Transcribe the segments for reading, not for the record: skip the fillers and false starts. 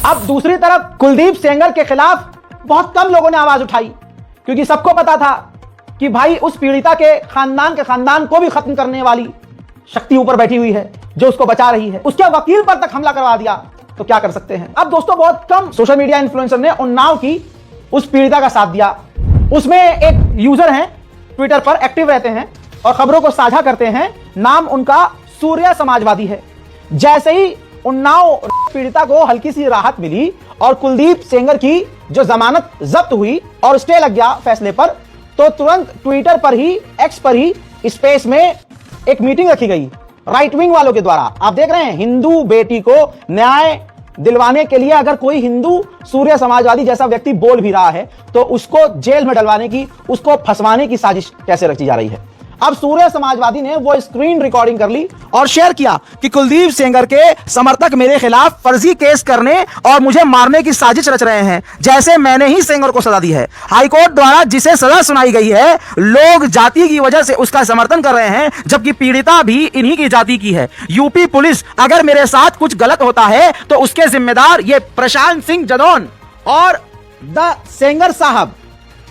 अब दूसरी तरफ कुलदीप सेंगर के खिलाफ बहुत कम लोगों ने आवाज उठाई, क्योंकि सबको पता था कि भाई उस पीड़िता के खानदान को भी खत्म करने वाली शक्ति ऊपर बैठी हुई है जो उसको बचा रही है। उसके वकील पर तक हमला करवा दिया, तो क्या कर सकते हैं। अब दोस्तों बहुत कम सोशल मीडिया इन्फ्लुएंसर ने उन्नाव की उस पीड़िता का साथ दिया। उसमें एक यूजर हैं, ट्विटर पर एक्टिव रहते हैं और खबरों को साझा करते हैं। नाम उनका सूर्य समाजवादी है। जैसे ही उन्नाव पीड़िता को हल्की सी राहत मिली और कुलदीप सेंगर की जो जमानत जब्त हुई और स्टे लग गया फैसले पर, तो तुरंत ट्विटर पर ही, एक्स पर ही, स्पेस में एक मीटिंग रखी गई राइट विंग वालों के द्वारा। आप देख रहे हैं, हिंदू बेटी को न्याय दिलवाने के लिए अगर कोई हिंदू सूर्य समाजवादी जैसा व्यक्ति बोल भी रहा है तो उसको जेल में डलवाने की, उसको फंसवाने की साजिश कैसे रची जा रही है। अब सूर्य समाजवादी ने वो स्क्रीन रिकॉर्डिंग कर ली और शेयर किया कि कुलदीप सेंगर के समर्थक मेरे खिलाफ फर्जी केस करने और मुझे मारने की साजिश रच रहे हैं, जैसे मैंने ही सेंगर को सजा दी है। हाईकोर्ट द्वारा जिसे सजा सुनाई गई है, लोग जाति की वजह से उसका समर्थन कर रहे हैं, जबकि पीड़िता भी इन्हीं की जाति की है। यूपी पुलिस अगर मेरे साथ कुछ गलत होता है तो उसके जिम्मेदार ये प्रशांत सिंह जदौन और द सेंगर साहब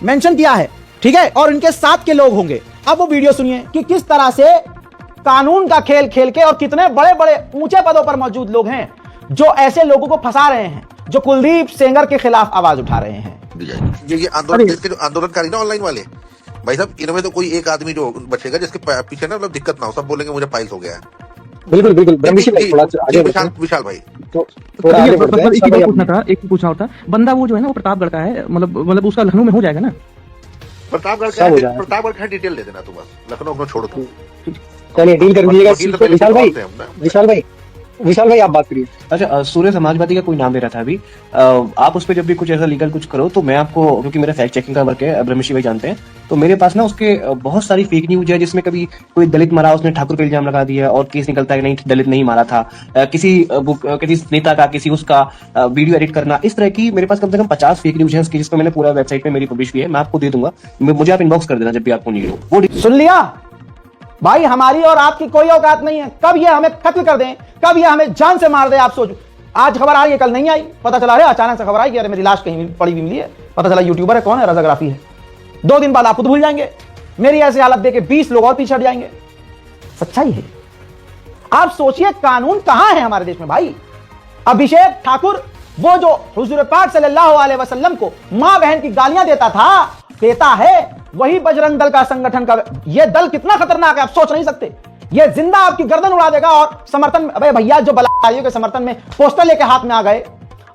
मेंशन किया है, ठीक है, और इनके साथ के लोग होंगे। अब वो वीडियो सुनिए कि किस तरह से कानून का खेल खेल के और कितने बड़े बड़े ऊंचे पदों पर मौजूद लोग हैं जो ऐसे लोगों को फंसा रहे हैं, जो कुलदीप सेंगर के खिलाफ आवाज उठा रहे हैं। ये आंदोलनकारी ना ऑनलाइन वाले भाई साहब, इनमें तो कोई एक आदमी जो बचेगा जिसके पीछे ना मतलब दिक्कत ना हो, सब बोलेंगे मुझे पाइल्स हो गया है। बिल्कुल बिल्कुल विशाल भाई तो थोड़ा आगे बढ़ते हैं। एक पूछना होता, बंदा वो जो है ना वो प्रतापगढ़ का है, मतलब उसका लखनऊ में हो जाएगा ना? प्रतापगढ़ का डिटेल दे देना, तू बस लखनऊ छोड़ो तुम। चलिए डील कर दीजिएगा। विशाल भाई आप बात करिए। अच्छा, सूर्य समाजवादी का कोई नाम ले रहा था अभी। आप उस पर जब भी कुछ ऐसा लीगल कुछ करो तो मैं आपको, क्योंकि मेरा फैक्ट चेकिंग का वर्क है, ब्रह्मशी भाई जानते हैं, तो मेरे पास ना उसके बहुत सारी फेक न्यूज है जिसमें कभी कोई दलित मारा, उसने ठाकुर पे इल्जाम लगा दिया और केस निकलता है कि नहीं दलित नहीं मारा था। किसी नेता का, किसी उसका वीडियो एडिट करना, इस तरह की मेरे पास कम से कम 50 फेक न्यूज है जिसको मैंने पूरा वेबसाइट पे मेरी पब्लिश की है। मैं आपको दे दूंगा, मुझे आप इनबॉक्स कर देना जब भी आपको नीड हो। वो सुन लिया भाई, हमारी और आपकी कोई औकात नहीं है। कब ये हमें कत्ल कर दें, कब ये हमें जान से मार दे, आप सोचो। आज खबर आ रही है, कल नहीं आई, पता चला है अचानक से खबर आई कि अरे मेरी लाश कहीं पड़ी हुई मिली है, पता चला यूट्यूबर है, कौन है, रजाग्राफी है। 2 दिन बाद आप खुद भूल जाएंगे। मेरी ऐसी हालत देख के 20 लोग और पीछे हट जाएंगे। सच्चाई है। आप सोचिए कानून कहां है हमारे देश में भाई। अभिषेक ठाकुर, वो जो हुजूर पाक सल्लल्लाहु अलैहि वसल्लम को मां बहन की गालियां देता है, वही बजरंग दल का संगठन का। ये दल कितना खतरनाक है आप सोच नहीं सकते। ये जिंदा आपकी गर्दन उड़ा देगा और समर्थन, अबे भैया जो बलात्कारियों के समर्थन में पोस्टर लेके हाथ में आ गए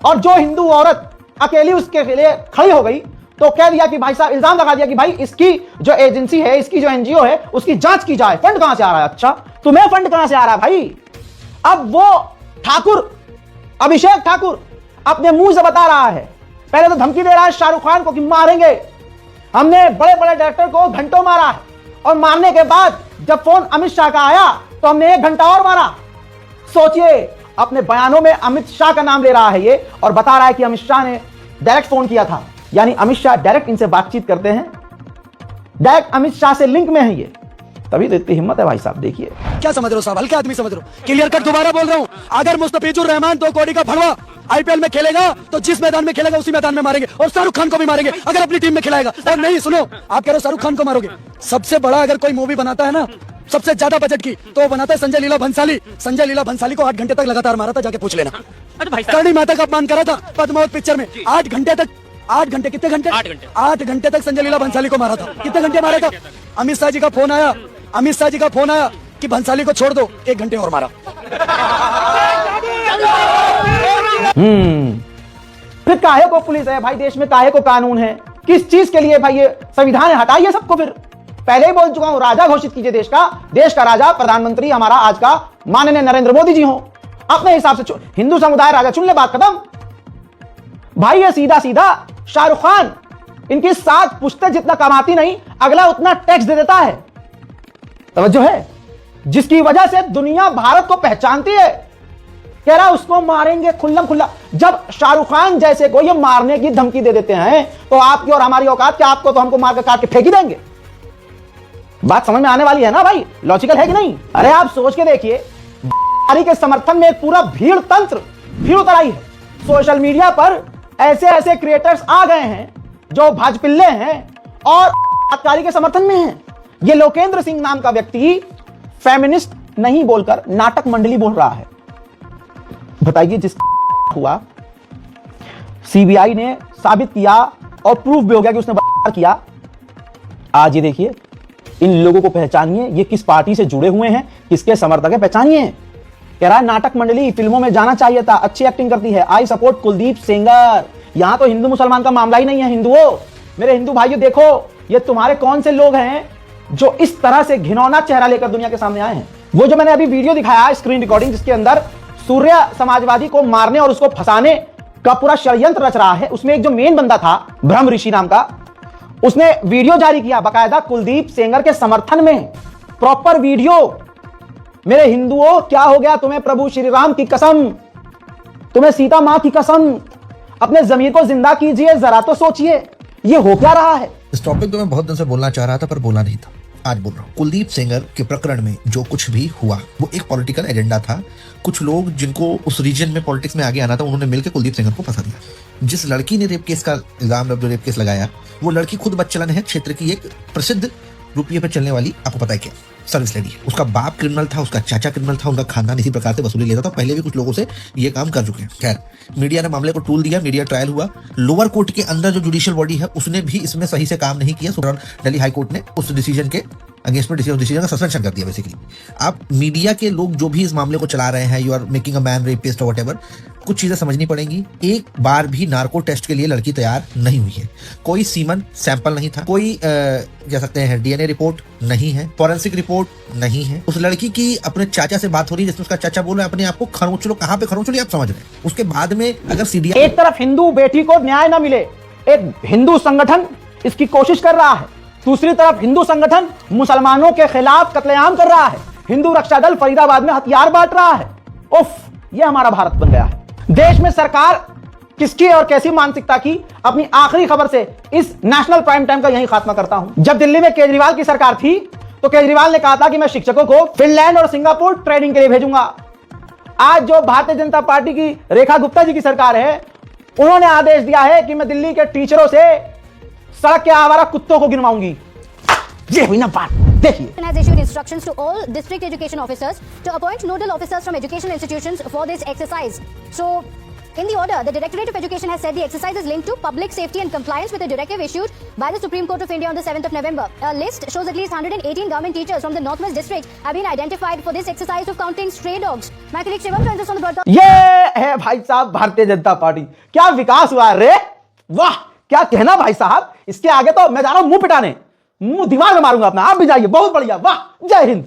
और जो हिंदू औरत अकेली उसके लिए खड़ी हो गई, तो कह दिया कि भाई साहब, इल्जाम लगा दिया कि भाई इसकी जो एजेंसी है, इसकी जो एनजीओ है, उसकी जांच की जाए, फंड कहां से आ रहा है। अच्छा, तुम्हें फंड कहां से आ रहा है भाई। अब वो ठाकुर, अभिषेक ठाकुर अपने मुंह से बता रहा है, पहले तो धमकी दे रहा है शाहरुख खान को कि मारेंगे, हमने बड़े बड़े डायरेक्टर को घंटों मारा है, और मारने के बाद जब फोन अमित शाह का आया तो हमने 1 घंटा और मारा। सोचिए, अपने बयानों में अमित शाह का नाम ले रहा है ये, और बता रहा है कि अमित शाह ने डायरेक्ट फोन किया था, यानी अमित शाह डायरेक्ट इनसे बातचीत करते हैं, डायरेक्ट अमित शाह से लिंक में है ये। तभी तो इतनी हिम्मत है भाई साहब। देखिए क्या समझ रहे हो साहब, हल्के आदमी समझ रहे हो। क्लियर कट दोबारा बोल रहा हूं, अगर मुस्तफिजुर रहमान 2 कौड़ी का भड़वा आईपीएल में खेलेगा तो जिस मैदान में खेलेगा उसी मैदान में मारेंगे, और शाहरुख खान को भी मारेंगे अगर अपनी टीम में खिलाएगा। और नहीं, सुनो, आप कह रहे हो शाहरुख खान को मारोगे। सबसे बड़ा अगर कोई मूवी बनाता है ना, सबसे ज्यादा बजट की, तो बनाता है संजय लीला भंसाली। संजय लीला भंसाली को 8 घंटे तक लगातार मारा था, जाके पूछ लेना। करणी माता का अपमान करा था पद्मावत पिक्चर में। 8 घंटे तक, 8 घंटे, कितने घंटे, 8 घंटे तक संजय लीला भंसाली को मारा था। कितने घंटे मारा था। अमित शाह जी का फोन आया, अमित शाह जी का फोन आया कि भंसाली को छोड़ दो, 1 घंटे और मारा। फिर काहे को पुलिस है भाई देश में, काहे को कानून है, किस चीज के लिए भाई ये संविधान है। हटाइए सबको। फिर पहले ही बोल चुका हूं, राजा घोषित कीजिए देश का राजा प्रधानमंत्री हमारा आज का माननीय नरेंद्र मोदी जी हो। अपने हिसाब से हिंदू समुदाय राजा चुन ले, बात खत्म भाई। ये सीधा सीधा शाहरुख खान इनकी 7 पुश्तें जितना कमाती नहीं, अगला उतना टैक्स दे देता है। तवज्जो है, जिसकी वजह से दुनिया भारत को पहचानती है। कह रहा उसको मारेंगे खुल्लम खुल्ला। जब शाहरुख खान जैसे को ये मारने की धमकी दे देते हैं तो आपकी और हमारी औकात क्या, आपको तो हमको मार के काट के फेंक ही देंगे। बात समझ में आने वाली है ना भाई, लॉजिकल है कि नहीं। अरे आप सोच के देखिए, के समर्थन में एक पूरा भीड़ तंत्र भीड़ उतर आई है। सोशल मीडिया पर ऐसे ऐसे क्रिएटर्स आ गए हैं जो भाजपिल्ले हैं और बलात्कारी के समर्थन में हैं। ये लोकेंद्र सिंह नाम का व्यक्ति फेमिनिस्ट नहीं बोलकर नाटक मंडली बोल रहा है। बताइए, जिस हुआ सीबीआई ने साबित किया और प्रूफ भी हो गया कि उसने बलात्कार किया। आज ये देखिए, इन लोगों को पहचानिए, ये किस पार्टी से जुड़े हुए हैं, किसके समर्थक है, पहचानिए। कह रहा है नाटक मंडली फिल्मों में जाना चाहिए था, अच्छी एक्टिंग करती है, आई सपोर्ट कुलदीप सेंगर। यहां तो हिंदू मुसलमान का मामला ही नहीं है। हिंदुओं, मेरे हिंदू भाइयों, देखो ये तुम्हारे कौन से लोग हैं जो इस तरह से घिनौना चेहरा लेकर दुनिया के सामने आए हैं। वो जो मैंने अभी वीडियो दिखाया, स्क्रीन रिकॉर्डिंग, जिसके अंदर सूर्य समाजवादी को मारने और उसको फंसाने का पूरा षड्यंत्र रच रहा है, उसमें एक जो मेन बंदा था ब्रह्म ऋषि नाम का, उसने वीडियो जारी किया बाकायदा कुलदीप सेंगर के समर्थन में, प्रॉपर वीडियो। मेरे हिंदुओं, क्या हो गया तुम्हें? प्रभु श्री राम की कसम, तुम्हें सीता मां की कसम, अपने जमीर को जिंदा कीजिए, जरा तो सोचिए ये हो क्या रहा है। इस टॉपिक पे मैं बहुत दिन से बोलना चाह रहा था पर बोला नहीं था, आज बोल रहा हूँ। कुलदीप सेंगर के प्रकरण में जो कुछ भी हुआ वो एक पॉलिटिकल एजेंडा था। कुछ लोग जिनको उस रीजन में पॉलिटिक्स में आगे आना था, उन्होंने मिलकर कुलदीप सेंगर को फंसा दिया। जिस लड़की ने रेप केस का इल्जाम, जो रेप केस लगाया, वो लड़की खुद बच्चलन है, क्षेत्र की एक प्रसिद्ध रुपये पे चलने वाली, आपको पता है क्या, सर्विस लेडी है। उसका बाप क्रिमिनल था, उसका चाचा क्रिमिनल था, उनका खानदान इसी प्रकार से वसूली लेता था। पहले भी कुछ लोगों से ये काम कर चुके हैं। खैर, मीडिया ने मामले को टूल दिया, मीडिया ट्रायल हुआ। लोअर कोर्ट के अंदर जो जुडिशियल बॉडी है उसने भी इसमें सही से काम नहीं किया। दिल्ली हाई कोर्ट ने उस डिसीजन के अगेंस्ट में डिसीजन का सस्पेंशन कर दिया। बेसिकली आप मीडिया के लोग जो भी इस मामले को चला रहे हैं, you are making a man rapist और व्हाटएवर, कुछ चीजें समझनी पड़ेंगी। एक बार भी नार्को टेस्ट के लिए लड़की तैयार नहीं हुई है। कोई सीमन सैंपल नहीं था, कोई कह सकते हैं डीएनए रिपोर्ट नहीं है, फॉरेंसिक रिपोर्ट नहीं है। उस लड़की की अपने चाचा से बात हो रही है, जिसमें उसका चाचा बोल रहा है अपने आप को खरोंच लो। कहां पे खरोंच लो, आप समझ रहे हैं। उसके बाद में अगर सीबीआई, एक तरफ हिंदू बेटी को न्याय ना मिले, एक हिंदू संगठन इसकी कोशिश कर रहा है, दूसरी तरफ हिंदू संगठन मुसलमानों के खिलाफ कत्लेआम कर रहा है, हिंदू रक्षा दल फरीदाबाद में हथियार बांट रहा है। उफ, यह हमारा भारत बन गया है। देश में सरकार किसकी और कैसी मानसिकता की, अपनी आखिरी खबर से इस नेशनल प्राइम टाइम का यही खात्मा करता हूं। जब दिल्ली में केजरीवाल की सरकार थी तो केजरीवाल ने कहा था कि मैं शिक्षकों को फिनलैंड और सिंगापुर ट्रेनिंग के लिए भेजूंगा। आज जो भारतीय जनता पार्टी की रेखा गुप्ता जी की सरकार है, उन्होंने आदेश दिया है कि मैं दिल्ली के टीचरों से सड़क के आवारा कुत्तों को गिनवाऊंगी। ये हुई ना बात। देखिए, has issued instructions to all district education officers to appoint nodal officers from education institutions for this exercise. So, in the order, the Directorate of Education has said the exercise is linked to public safety and compliance with a directive issued by the Supreme Court of India on the 7th of November. A list shows at least 118 government teachers from the Northwest District have been identified for this exercise of counting stray dogs. My colleague Shivam joins us on the broadcast. ये है भाई साहब Bharatiya Janata party. क्या विकास हुआ रे, वाह क्या कहना भाई साहब। इसके आगे तो मैं जा रहा हूं मुंह पिटाने, मुंह दीवार में मारूंगा अपना। आप भी जाइए, बहुत बढ़िया, वाह, जय हिंद।